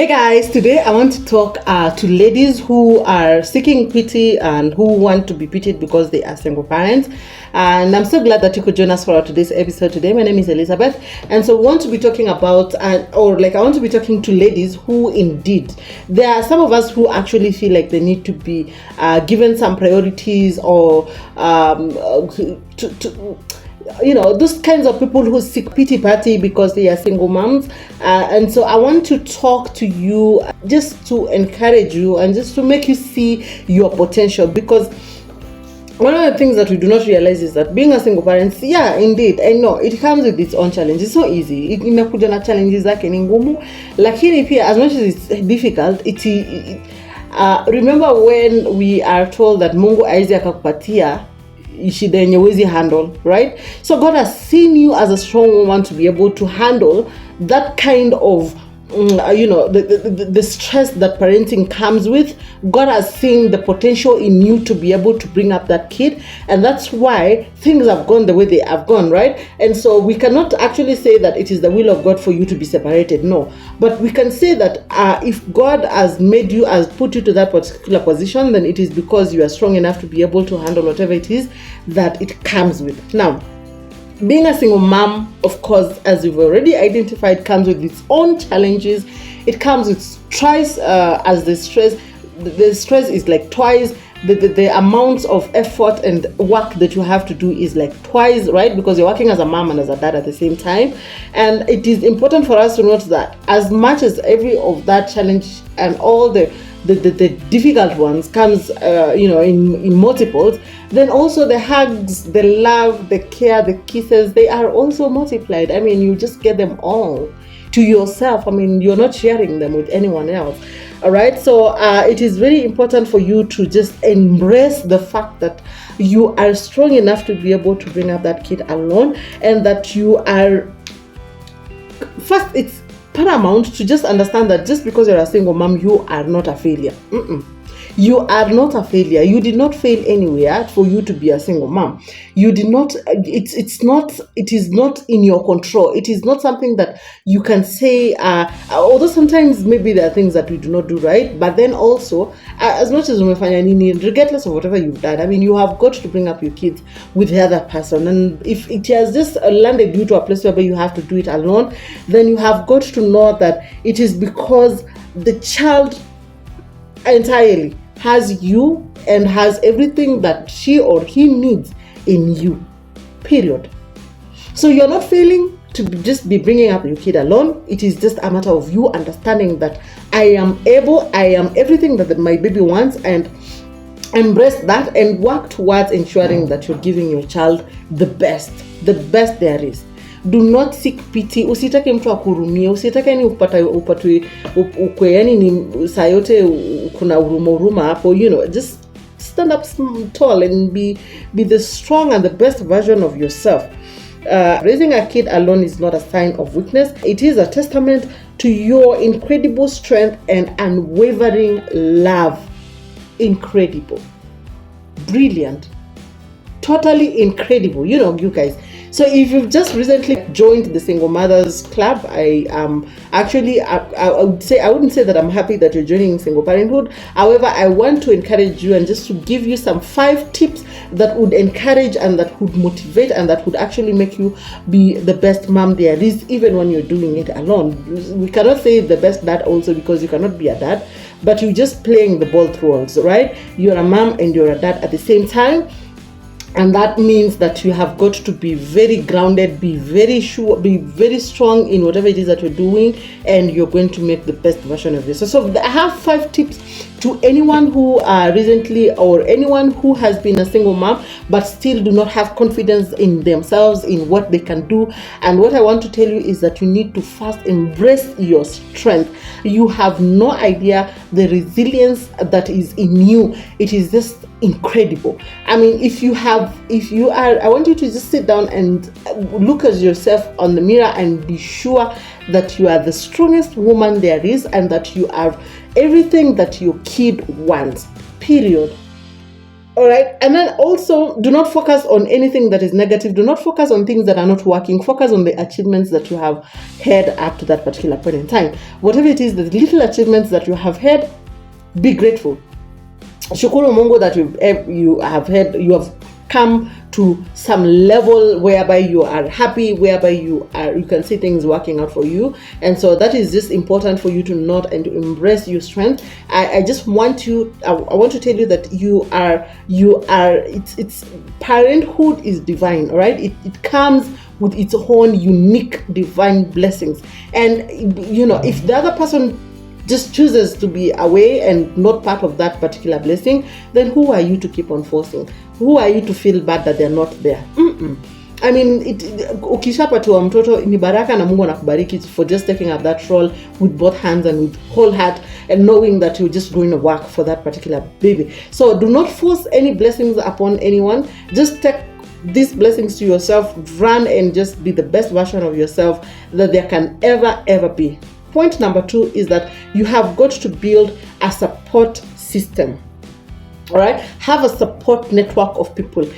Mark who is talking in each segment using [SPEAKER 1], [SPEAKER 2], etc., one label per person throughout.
[SPEAKER 1] Hey guys, today I want to talk to ladies who are seeking pity and who want to be pitied because they are single parents. And I'm so glad that you could join us for today's episode today. My name is Elizabeth, and so we want to be talking about, I want to be talking to ladies who indeed, there are some of us who actually feel like they need to be given some priorities or those kinds of people who seek pity party because they are single moms. And so I want to talk to you just to encourage you and just to make you see your potential, because one of the things that we do not realize is that being a single parent, yeah, indeed, I know it comes with its own challenges. It's so easy. Inakuja na challenges zake ni ngumu, lakini pia as much as it's difficult, remember when we are told that Mungu hawezi akakupatia shida yenye huwezi handle, right? So God has seen you as a strong woman to be able to handle that kind of the stress that parenting comes with. God has seen the potential in you to be able to bring up that kid, and that's why things have gone the way they have gone, right? And so we cannot actually say that it is the will of God for you to be separated, no. But we can say that if God has made you, has put you to that particular position, then it is because you are strong enough to be able to handle whatever it is that it comes with. Now, being a single mom, of course, as we've already identified, comes with its own challenges. It comes with twice as the stress. The stress is like twice. The amount of effort and work that you have to do is like twice, right? Because you're working as a mom and as a dad at the same time. And it is important for us to note that as much as every of that challenge and all the difficult ones comes in multiples, then also the hugs, the love, the care, the kisses, they are also multiplied. I mean, you just get them all to yourself. I mean, you're not sharing them with anyone else. All right, so it is very important for you to just embrace the fact that you are strong enough to be able to bring up that kid alone, and that you are, first, it's paramount to just understand that just because you're a single mom, you are not a failure. You are not a failure. You did not fail anywhere for you to be a single mom. You did not, it is not in your control. It is not something that you can say, although sometimes maybe there are things that we do not do right, but then also, as much as umefanya nini, regardless of whatever you've done, I mean, you have got to bring up your kids with the other person. And if it has just landed you to a place where you have to do it alone, then you have got to know that it is because the child entirely has you and has everything that she or he needs in you, period. So you're not failing to just be bringing up your kid alone. It is just a matter of you understanding that I am everything that my baby wants, and embrace that and work towards ensuring that you're giving your child the best there is. Do not seek pity. Usitake mtu akurumie, usitake ni upatwe ukwe, yani ni saa yote kuna huruma hapo, just stand up tall and be the strong and the best version of yourself. Raising a kid alone is not a sign of weakness. It is a testament to your incredible strength and unwavering love. Incredible, brilliant, totally incredible. You guys. So if you've just recently joined the Single Mothers Club, I wouldn't say that I'm happy that you're joining Single Parenthood. However, I want to encourage you and just to give you some 5 tips that would encourage and that would motivate and that would actually make you be the best mom there is, even when you're doing it alone. We cannot say the best dad also, because you cannot be a dad, but you're just playing the both roles, right? You're a mom and you're a dad at the same time. And that means that you have got to be very grounded, be very sure, be very strong in whatever it is that you're doing, and you're going to make the best version of yourself. So I have 5 tips to anyone who recently, or anyone who has been a single mom but still do not have confidence in themselves, in what they can do. And what I want to tell you is that you need to first embrace your strength. You have no idea the resilience that is in you. It is just incredible. I mean, I want you to just sit down and look at yourself on the mirror and be sure that you are the strongest woman there is, and that you are everything that your kid wants, period. All right. And then also, do not focus on anything that is negative. Do not focus on things that are not working. Focus on the achievements that you have had up to that particular point in time. Whatever it is, the little achievements that you have had, be grateful. Shukuru Mungu that you have come to some level whereby you are happy, whereby you can see things working out for you. And so that is just important for you to note and to embrace your strength. I just want you, I want to tell you that it's parenthood is divine, all right? It comes with its own unique divine blessings. And if the other person just chooses to be away and not part of that particular blessing, then who are you to keep on forcing? Who are you to feel bad that they're not there? I mean, ukishapatiwa mtoto ni baraka na Mungu anakubariki for just taking up that role with both hands and with whole heart and knowing that you're just going to work for that particular baby. So do not force any blessings upon anyone. Just take these blessings to yourself, run and just be the best version of yourself that there can ever be. Point number 2 is that you have got to build a support system. All right, have a support network of people.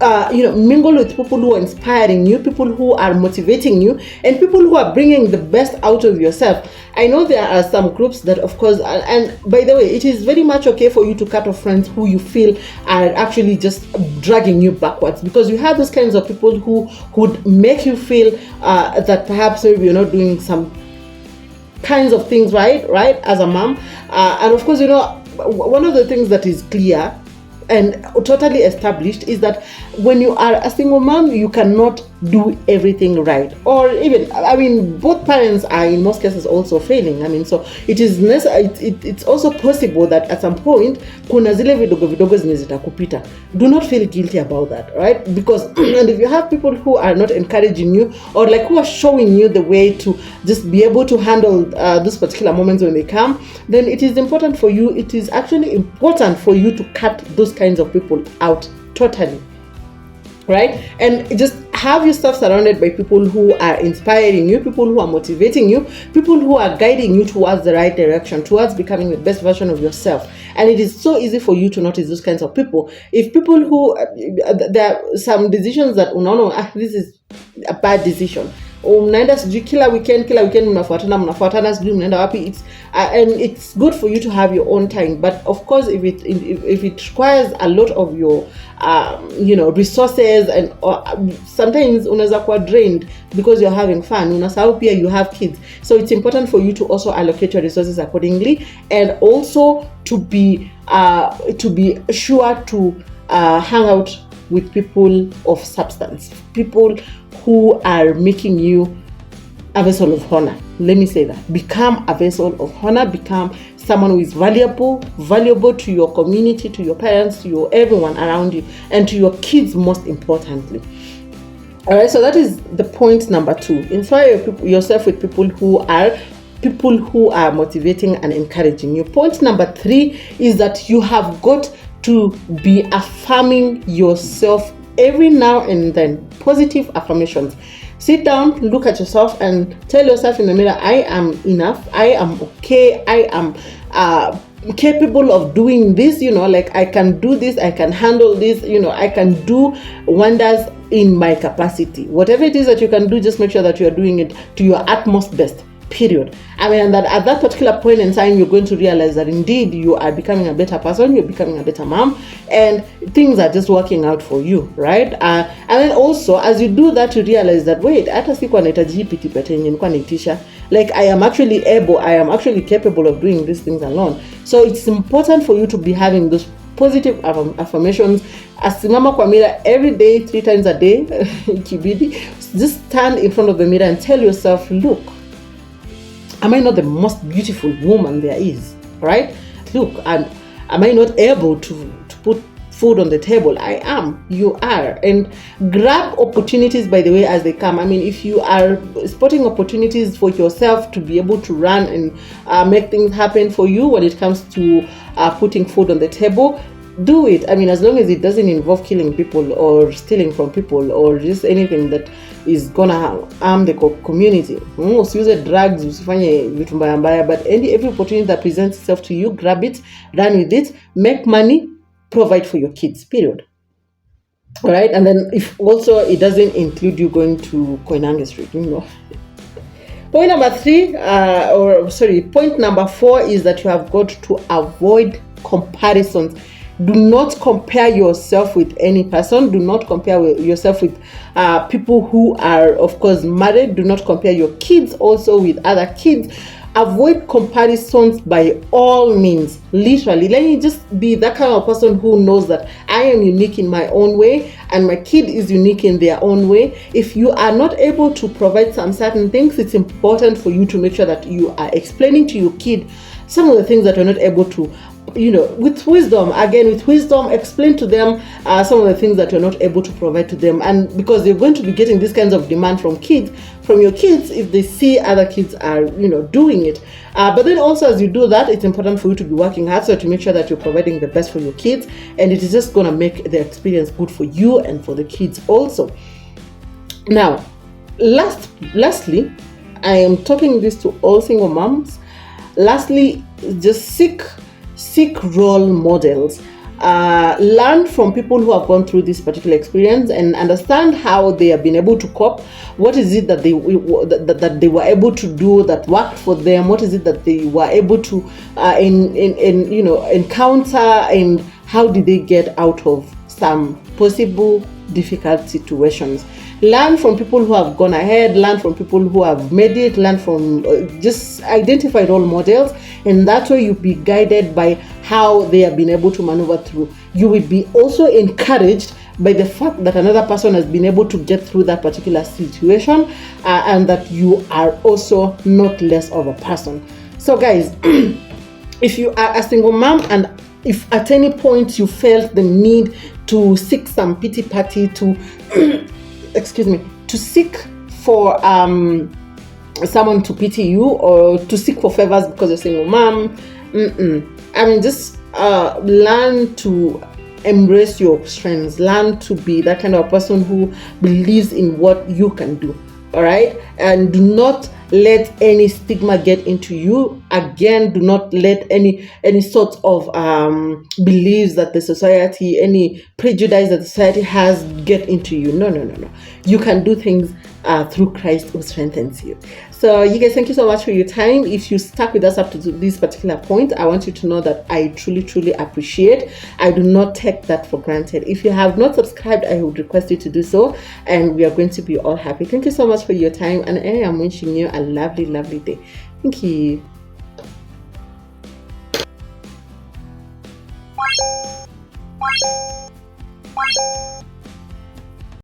[SPEAKER 1] Mingle with people who are inspiring you, people who are motivating you, and people who are bringing the best out of yourself. I know there are some groups that, of course, and by the way, it is very much okay for you to cut off friends who you feel are actually just dragging you backwards, because you have those kinds of people who would make you feel that perhaps maybe you're not doing some kinds of things right as a mom. And of course, one of the things that is clear and totally established is that when you are a single mom, you cannot do everything right, or even both parents are in most cases also failing. So it is it's also possible that at some point kuna zile vidogo zenye zitakupita. Do not feel guilty about that, right? Because and if you have people who are not encouraging you, or like who are showing you the way to just be able to handle those particular moments when they come, then it is important for you. It is actually important for you to cut those kinds of people out totally. Right? And just have yourself surrounded by people who are inspiring you, people who are motivating you, people who are guiding you towards the right direction, towards becoming the best version of yourself. And it is so easy for you to notice those kinds of people. If people who, there are some decisions that this is a bad decision. Mnaenda sijui kila weekend mnafuatana sijui mnaenda wapi. And it's good for you to have your own time, but of course if it requires a lot of your resources, and sometimes unaweza kuwa drained because you're having fun, unasahau pia you have kids. So it's important for you to also allocate your resources accordingly, and also to be sure to hang out with people of substance, people who are making you a vessel of honor. Let me say that. Become a vessel of honor. Become someone who is valuable to your community, to your parents, to everyone around you, and to your kids most importantly. All right, so that is the point number 2. Inspire yourself with people who are motivating and encouraging you. Point number 3 is that you have got to be affirming yourself every now and then. Positive affirmations. Sit down, look at yourself and tell yourself in the mirror, I am enough, I am okay, I am capable of doing this, like I can do this, I can handle this, I can do wonders in my capacity. Whatever it is that you can do, just make sure that you are doing it to your utmost best. Period. And that at that particular point in time, you're going to realize that indeed you are becoming a better person, you're becoming a better mom, and things are just working out for you, right? And then also, as you do that, you realize that, wait, hata sikuwa nahitaji piti pete yenye nilikuwa naitisha. Like, I am actually capable of doing these things alone. So it's important for you to be having those positive affirmations. Asimama kwa mirror every day, 3 times a day, kibidi. Just stand in front of the mirror and tell yourself, look, am I not the most beautiful woman there is, right? Look, am I not able to put food on the table? I am. You are. And grab opportunities, by the way, as they come. If you are spotting opportunities for yourself to be able to run and make things happen for you when it comes to putting food on the table, do it. As long as it doesn't involve killing people or stealing from people or just anything that is gonna harm the community. Ususe drugs, usifanye vitu mbaya, but every opportunity that presents itself to you, grab it, run with it, make money, provide for your kids, period. All right, and then if also it doesn't include you going to Koinange Street, Point number 4 is that you have got to avoid comparisons. Do not compare yourself with any person. Do not compare yourself with people who are, of course, married. Do not compare your kids also with other kids. Avoid comparisons by all means. Literally, let me just be that kind of person who knows that I am unique in my own way and my kid is unique in their own way. If you are not able to provide some certain things, it's important for you to make sure that you are explaining to your kid some of the things that you're not able to, with wisdom. Again, with wisdom, explain to them some of the things that you're not able to provide to them. And because you're going to be getting these kinds of demand from your kids, if they see other kids are, doing it. But then also, as you do that, it's important for you to be working hard so to make sure that you're providing the best for your kids, and it is just going to make the experience good for you and for the kids also. Now, lastly, I am talking this to all single moms. Lastly, just seek role models. Learn from people who have gone through this particular experience and understand how they have been able to cope. What is it that they were able to do that worked for them? What is it that they were able to encounter, and how did they get out of some possible difficult situations? Learn from people who have gone ahead, learn from people who have made it, learn from, just identify role models, and that way you'll be guided by how they have been able to maneuver through. You will be also encouraged by the fact that another person has been able to get through that particular situation, and that you are also not less of a person. So guys, if you are a single mom and if at any point you felt the need to seek some pity party, to to seek for someone to pity you, or to seek for favors because you're a single mom, just learn to embrace your strengths. Learn to be that kind of person who believes in what you can do. All right, and do not let any stigma get into you. Again, do not let any sort of beliefs that the society, any prejudice that the society has get into you. No. You can do things through Christ who strengthens you. So you guys, thank you so much for your time. If you stuck with us up to this particular point, I want you to know that I truly appreciate. I do not take that for granted. If you have not subscribed, I would request you to do so, and we are going to be all happy. Thank you so much for your time, and I am wishing you a lovely day. Thank you.
[SPEAKER 2] Bye.